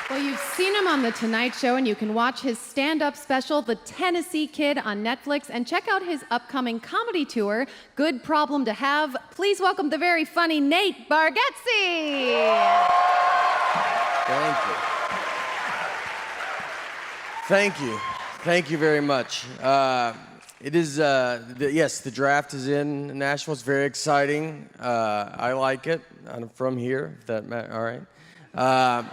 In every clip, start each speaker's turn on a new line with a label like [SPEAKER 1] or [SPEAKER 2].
[SPEAKER 1] Well, you've seen him on The Tonight Show, and you can watch his stand-up special, The Tennessee Kid, on Netflix, and check out his upcoming comedy tour, Good Problem to Have. Please welcome the very funny Nate Bargatze.
[SPEAKER 2] Thank you. Thank you. Thank you very much. It is, yes, the draft is in Nashville. It's very exciting. I like it. I'm from here, if that matters. All right. I'm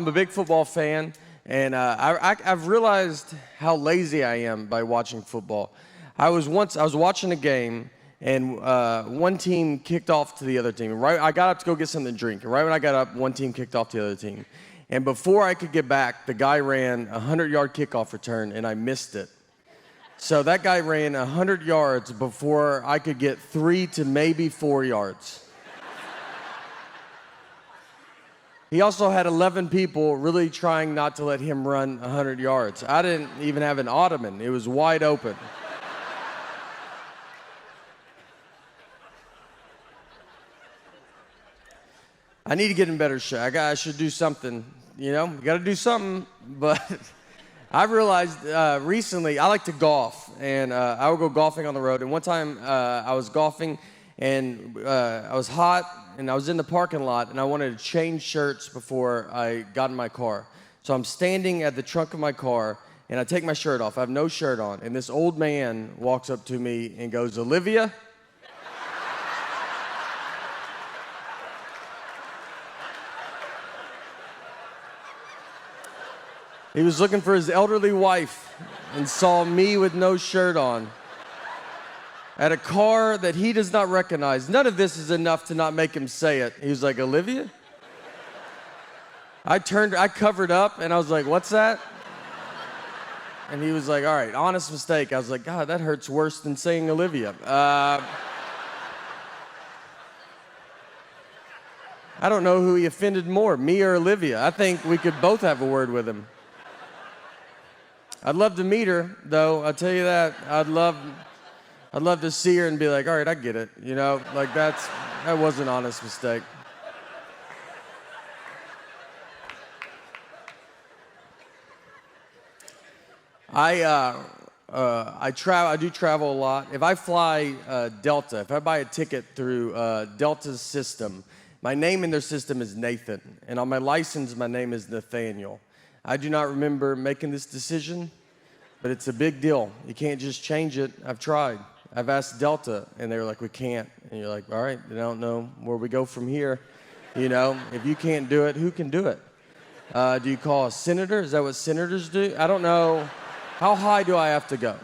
[SPEAKER 2] a big football fan, and I've realized how lazy I am by watching football. I was watching a game, and one team kicked off to the other team. Right, I got up to go get something to drink, and right when I got up, one team kicked off to the other team. And before I could get back, the guy ran a 100-yard kickoff return, and I missed it. So that guy ran 100 yards before I could get 3 to maybe 4 yards. He also had 11 people really trying not to let him run 100 yards. I didn't even have an ottoman. It was wide open. I need to get in better shape. I should do something, you know? You gotta do something, but I've realized recently I like to golf, and I would go golfing on the road. And one time I was golfing, and I was hot, and I was in the parking lot, and I wanted to change shirts before I got in my car. So I'm standing at the trunk of my car, and I take my shirt off. I have no shirt on, and this old man walks up to me and goes, "Olivia?" He was looking for his elderly wife and saw me with no shirt on at a car that he does not recognize. None of this is enough to not make him say it. He was like, "Olivia?" I covered up, and I was like, "What's that?" And he was like, "All right, honest mistake." I was like, "God, that hurts worse than saying Olivia." I don't know who he offended more, me or Olivia. I think we could both have a word with him. I'd love to meet her, though. I'll tell you that. I'd love to see her and be like, "All right, I get it." You know, like that was an honest mistake. I do travel a lot. If I fly Delta, if I buy a ticket through Delta's system, my name in their system is Nathan, and on my license, my name is Nathaniel. I do not remember making this decision, but it's a big deal. You can't just change it. I've tried. I've asked Delta, and they were like, "We can't." And you're like, "All right, they don't know where we go from here. You know, if you can't do it, who can do it? Do you call a senator? Is that what senators do? I don't know. How high do I have to go?"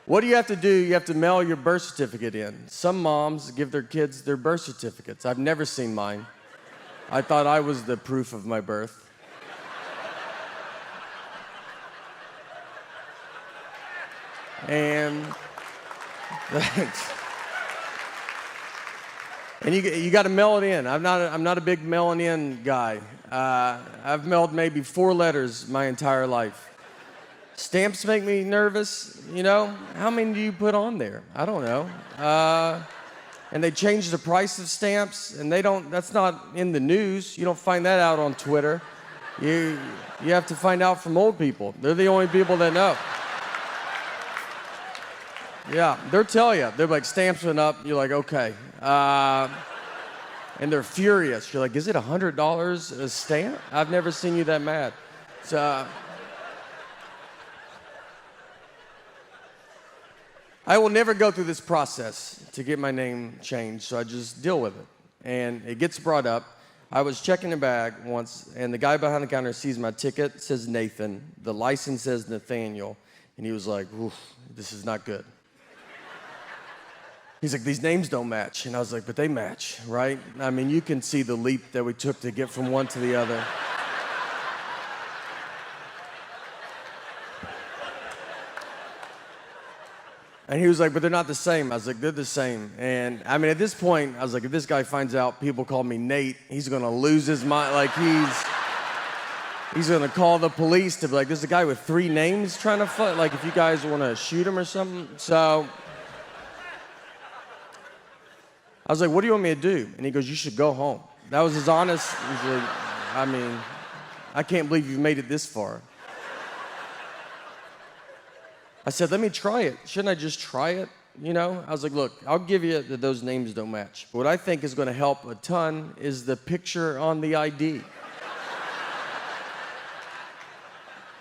[SPEAKER 2] What do you have to do? You have to mail your birth certificate in. Some moms give their kids their birth certificates. I've never seen mine. I thought I was the proof of my birth. And you got to mail it in. I'm not a big mailing in guy. I've mailed maybe 4 letters my entire life. Stamps make me nervous, you know? How many do you put on there? I don't know. And they change the price of stamps, and that's not in the news. You don't find that out on Twitter. You have to find out from old people. They're the only people that know. Yeah, they'll tell you. They're like, "Stamps went up." You're like, "Okay." And they're furious. You're like, "Is it $100 a stamp? I've never seen you that mad." So I will never go through this process to get my name changed, so I just deal with it. And it gets brought up. I was checking a bag once, and the guy behind the counter sees my ticket, says Nathan. The license says Nathaniel. And he was like, "Oof, this is not good." He's like, "These names don't match." And I was like, "But they match, right?" I mean, you can see the leap that we took to get from one to the other. And he was like, "But they're not the same." I was like, "They're the same." And I mean, at this point, I was like, if this guy finds out people call me Nate, he's gonna lose his mind. Like he's gonna call the police to be like, "There's a guy with 3 names trying to fight. Like, if you guys wanna shoot him or something." So I was like, what do you want me to do? And he goes, you should go home. That was his honest, he's like, I mean, I can't believe you've made it this far. I said, let me try it. Shouldn't I just try it? You know, I was like, look, I'll give you that those names don't match. But what I think is going to help a ton is the picture on the ID.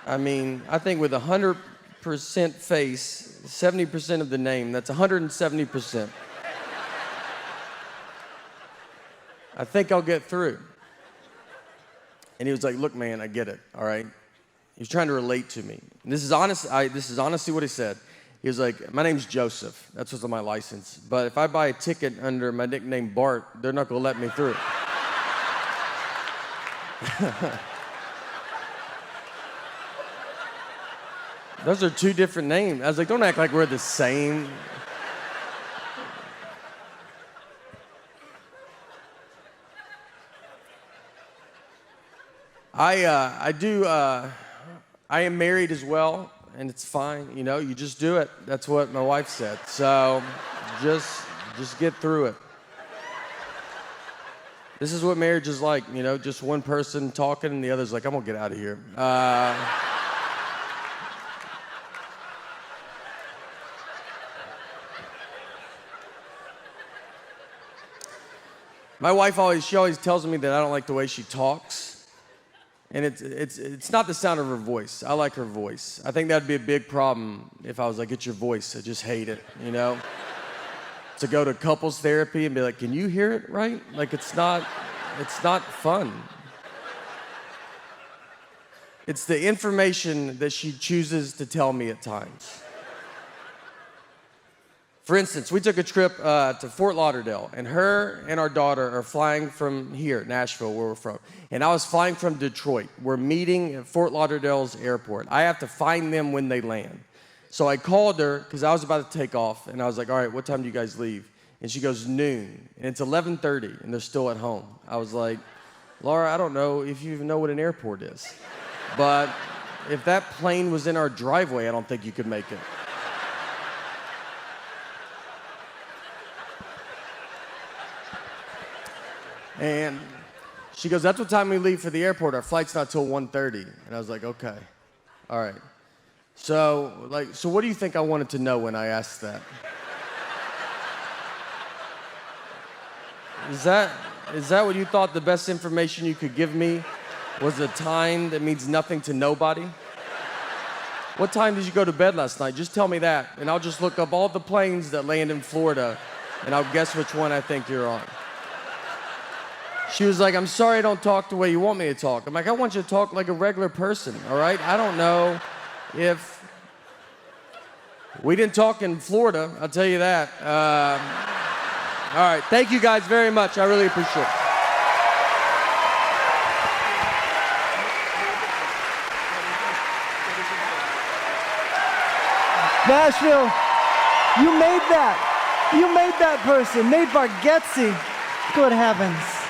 [SPEAKER 2] I mean, I think with 100% face, 70% of the name, that's 170%. I think I'll get through. And he was like, look, man, I get it, all right? He was trying to relate to me. And this is honestly what he said. He was like, my name's Joseph. That's what's on my license. But if I buy a ticket under my nickname Bart, they're not going to let me through. Those are two different names. I was like, don't act like we're the same. I am married as well, and it's fine. You know, you just do it. That's what my wife said. So just get through it. This is what marriage is like, you know, just one person talking and the other's like, I'm gonna get out of here. My wife she always tells me that I don't like the way she talks. And it's not the sound of her voice. I like her voice. I think that'd be a big problem if I was like, it's your voice. I just hate it, you know? To go to couples therapy and be like, can you hear it right? Like, it's not fun. It's the information that she chooses to tell me at times. For instance, we took a trip to Fort Lauderdale, and her and our daughter are flying from here, Nashville, where we're from. And I was flying from Detroit. We're meeting at Fort Lauderdale's airport. I have to find them when they land. So I called her, because I was about to take off, and I was like, all right, what time do you guys leave? And she goes, noon. And it's 11:30, and they're still at home. I was like, Laura, I don't know if you even know what an airport is. But if that plane was in our driveway, I don't think you could make it. And she goes, that's what time we leave for the airport. Our flight's not till 1:30. And I was like, okay, all right. So what do you think I wanted to know when I asked that? Is that what you thought the best information you could give me was a time that means nothing to nobody? What time did you go to bed last night? Just tell me that, and I'll just look up all the planes that land in Florida, and I'll guess which one I think you're on. She was like, I'm sorry I don't talk the way you want me to talk. I'm like, I want you to talk like a regular person, all right? I don't know if... We didn't talk in Florida, I'll tell you that. All right, thank you guys very much. I really appreciate it.
[SPEAKER 3] Nashville, you made that. You made that person. Nate Bargatze. Good heavens.